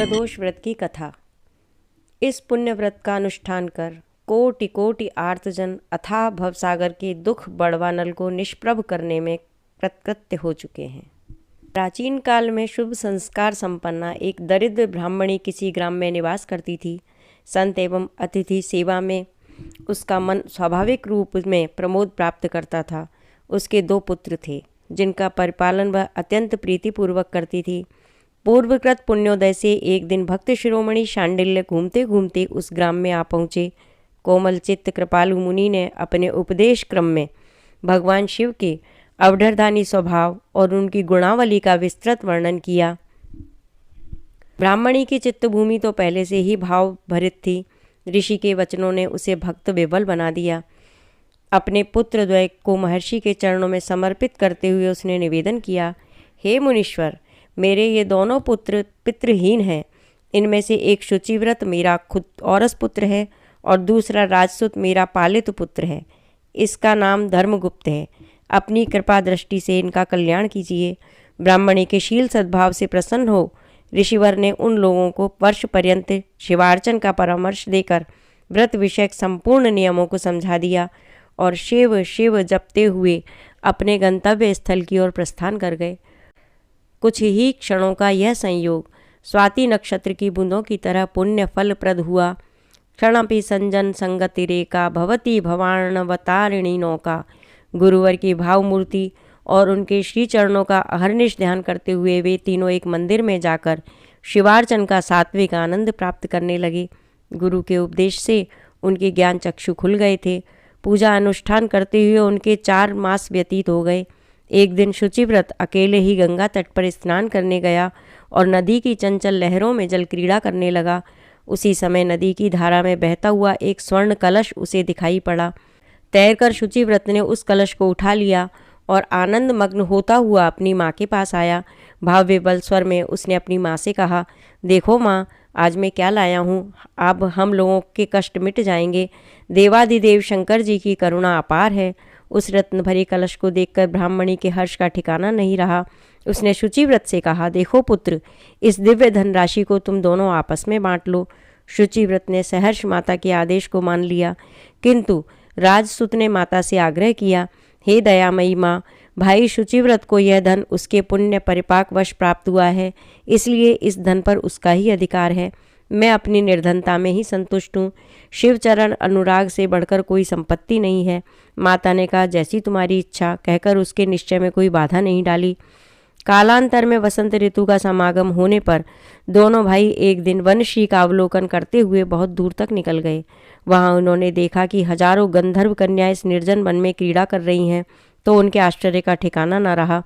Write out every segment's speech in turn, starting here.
प्रदोष व्रत की कथा। इस पुण्य व्रत का अनुष्ठान कर कोटि कोटि आर्तजन अथाह भवसागर के दुख बड़वा नल को निष्प्रभ करने में कृतकृत्य हो चुके हैं। प्राचीन काल में शुभ संस्कार संपन्ना एक दरिद्र ब्राह्मणी किसी ग्राम में निवास करती थी। संत एवं अतिथि सेवा में उसका मन स्वाभाविक रूप में प्रमोद प्राप्त करता था। उसके 2 पुत्र थे जिनका परिपालन वह अत्यंत प्रीतिपूर्वक करती थी। पूर्वकृत पुण्योदय से एक दिन भक्त शिरोमणि शांडिल्य घूमते घूमते उस ग्राम में आ पहुँचे। कोमल चित्त कृपालु मुनि ने अपने उपदेश क्रम में भगवान शिव के अवढरदानी स्वभाव और उनकी गुणावली का विस्तृत वर्णन किया। ब्राह्मणी की चित्तभूमि तो पहले से ही भाव भरित थी। ऋषि के वचनों ने उसे भक्त विवल बना दिया। अपने पुत्र द्वय को महर्षि के चरणों में समर्पित करते हुए उसने निवेदन किया, हे मुनीश्वर, मेरे ये दोनों पुत्र पितृहीन हैं। इनमें से एक शुचिव्रत मेरा खुद औरस पुत्र है और दूसरा राजसुत मेरा पालित पुत्र है। इसका नाम धर्मगुप्त है। अपनी कृपा दृष्टि से इनका कल्याण कीजिए। ब्राह्मणी के शील सद्भाव से प्रसन्न हो ऋषिवर ने उन लोगों को वर्ष पर्यंत शिवार्चन का परामर्श देकर व्रत विषयक संपूर्ण नियमों को समझा दिया और शिव शिव जपते हुए अपने गंतव्य स्थल की ओर प्रस्थान कर गए। कुछ ही क्षणों का यह संयोग स्वाति नक्षत्र की बूंदों की तरह पुण्य फलप्रद हुआ। क्षणपि संजन संगतिरेका भवती भवार्णवतारिणी नौका। गुरुवर की भावमूर्ति और उनके श्री चरणों का अहर्निश ध्यान करते हुए वे तीनों एक मंदिर में जाकर शिवार्चन का सात्विक आनंद प्राप्त करने लगे। गुरु के उपदेश से उनके ज्ञान चक्षु खुल गए थे। पूजा अनुष्ठान करते हुए उनके 4 मास व्यतीत हो गए। एक दिन शुचिव्रत अकेले ही गंगा तट पर स्नान करने गया और नदी की चंचल लहरों में जल क्रीड़ा करने लगा। उसी समय नदी की धारा में बहता हुआ एक स्वर्ण कलश उसे दिखाई पड़ा। तैरकर शुचिव्रत ने उस कलश को उठा लिया और आनंद मग्न होता हुआ अपनी माँ के पास आया। भाव विवल स्वर में उसने अपनी माँ से कहा, देखो माँ, आज मैं क्या लाया हूँ। अब हम लोगों के कष्ट मिट जाएंगे। देवादिदेव शंकर जी की करुणा अपार है। उस रत्न भरे कलश को देखकर ब्राह्मणी के हर्ष का ठिकाना नहीं रहा। उसने शुचिव्रत से कहा, देखो पुत्र, इस दिव्य धनराशि को तुम दोनों आपस में बांट लो। शुचिव्रत ने सहर्ष माता के आदेश को मान लिया, किंतु राजसुत ने माता से आग्रह किया, हे दयामयी माँ, भाई शुचिव्रत को यह धन उसके पुण्य परिपाक वश प्राप्त हुआ है, इसलिए इस धन पर उसका ही अधिकार है। मैं अपनी निर्धनता में ही संतुष्ट हूँ। शिवचरण अनुराग से बढ़कर कोई संपत्ति नहीं है। माता ने कहा, जैसी तुम्हारी इच्छा, कहकर उसके निश्चय में कोई बाधा नहीं डाली। कालांतर में वसंत ऋतु का समागम होने पर दोनों भाई एक दिन वनश्री का अवलोकन करते हुए बहुत दूर तक निकल गए। वहां उन्होंने देखा कि हजारों गंधर्व कन्याएं इस निर्जन वन में क्रीड़ा कर रही हैं, तो उनके आश्चर्य का ठिकाना न रहा।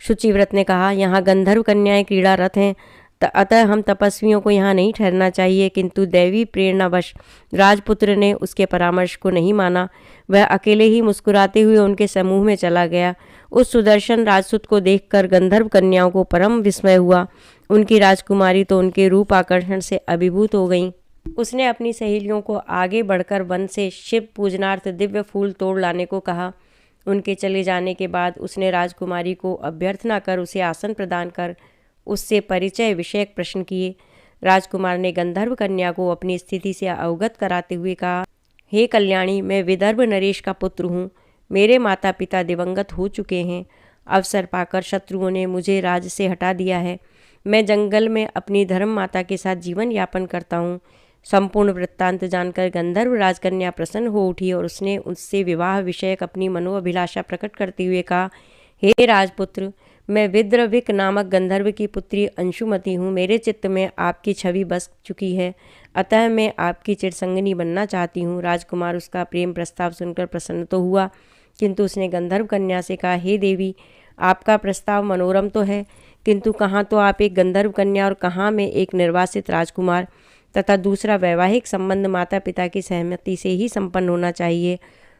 शुचिव्रत ने कहा, यहाँ गंधर्व कन्याएं क्रीड़ारत हैं, अतः हम तपस्वियों को यहाँ नहीं ठहरना चाहिए। किंतु दैवी प्रेरणावश राजपुत्र ने उसके परामर्श को नहीं माना। वह अकेले ही मुस्कुराते हुए उनके समूह में चला गया। उस सुदर्शन राजसुत को देखकर गंधर्व कन्याओं को परम विस्मय हुआ। उनकी राजकुमारी तो उनके रूप आकर्षण से अभिभूत हो गईं। उसने अपनी सहेलियों को आगे बढ़कर वन से शिव पूजनार्थ दिव्य फूल तोड़ लाने को कहा। उनके चले जाने के बाद उसने राजकुमारी को अभ्यर्थना कर उसे आसन प्रदान कर उससे परिचय विषयक प्रश्न किए। राजकुमार ने गंधर्व कन्या को अपनी स्थिति से अवगत कराते हुए कहा, हे कल्याणी, मैं विदर्भ नरेश का पुत्र हूँ। मेरे माता पिता दिवंगत हो चुके हैं। अवसर पाकर शत्रुओं ने मुझे राज से हटा दिया है। मैं जंगल में अपनी धर्म माता के साथ जीवन यापन करता हूँ। संपूर्ण वृत्तांत जानकर गंधर्व राजकन्या प्रसन्न हो उठी और उसने उससे विवाह विषयक अपनी मनोअभिलाषा प्रकट करते हुए कहा, हे राजपुत्र, मैं विद्रविक नामक गंधर्व की पुत्री अंशुमति हूँ। मेरे चित्त में आपकी छवि बस चुकी है, अतः मैं आपकी चिरसंगिनी बनना चाहती हूँ। राजकुमार उसका प्रेम प्रस्ताव सुनकर प्रसन्न तो हुआ, किंतु उसने गंधर्व कन्या से कहा, हे देवी, आपका प्रस्ताव मनोरम तो है, किंतु कहाँ तो आप एक गंधर्व कन्या और कहाँ मैं एक निर्वासित राजकुमार, तथा दूसरा वैवाहिक संबंध माता पिता की सहमति से ही संपन्न होना चाहिए।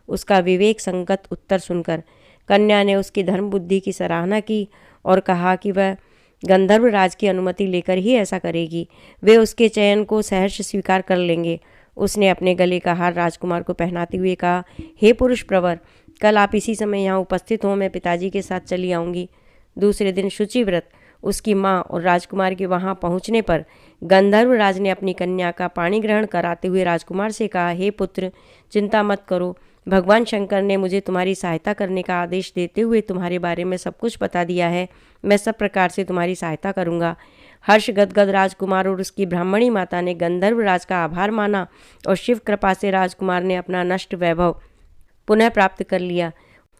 उसका विवेक संगत उत्तर सुनकर कन्या ने उसकी धर्म बुद्धि की सराहना की और कहा कि वह गंधर्व राज की अनुमति लेकर ही ऐसा करेगी। वे उसके चयन को सहर्ष स्वीकार कर लेंगे। उसने अपने गले का हार राजकुमार को पहनाते हुए कहा, हे पुरुष प्रवर, कल आप इसी समय यहाँ उपस्थित हों, मैं पिताजी के साथ चली आऊँगी। दूसरे दिन शुचिव्रत उसकी माँ और राजकुमार के वहां पहुंचने पर गंधर्व राज ने अपनी कन्या का पाणी ग्रहण कराते हुए राजकुमार से कहा, हे पुत्र, चिंता मत करो। भगवान शंकर ने मुझे तुम्हारी सहायता करने का आदेश देते हुए तुम्हारे बारे में सब कुछ बता दिया है। मैं सब प्रकार से तुम्हारी सहायता करूँगा। हर्ष गदगद राजकुमार और उसकी ब्राह्मणी माता ने गंधर्व राज का आभार माना और शिव कृपा से राजकुमार ने अपना नष्ट वैभव पुनः प्राप्त कर लिया।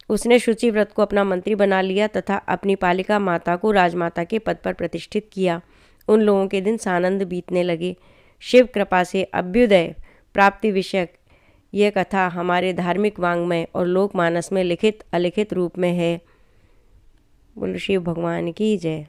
उसने शुचि व्रत को अपना मंत्री बना लिया तथा अपनी पालिका माता को राजमाता के पद पर प्रतिष्ठित किया। उन लोगों के दिन सानंद बीतने लगे। शिव कृपा से अभ्युदय प्राप्ति विषयक यह कथा हमारे धार्मिक वाङ्मय और लोकमानस में लिखित अलिखित रूप में है। बोलो शिव भगवान की जय।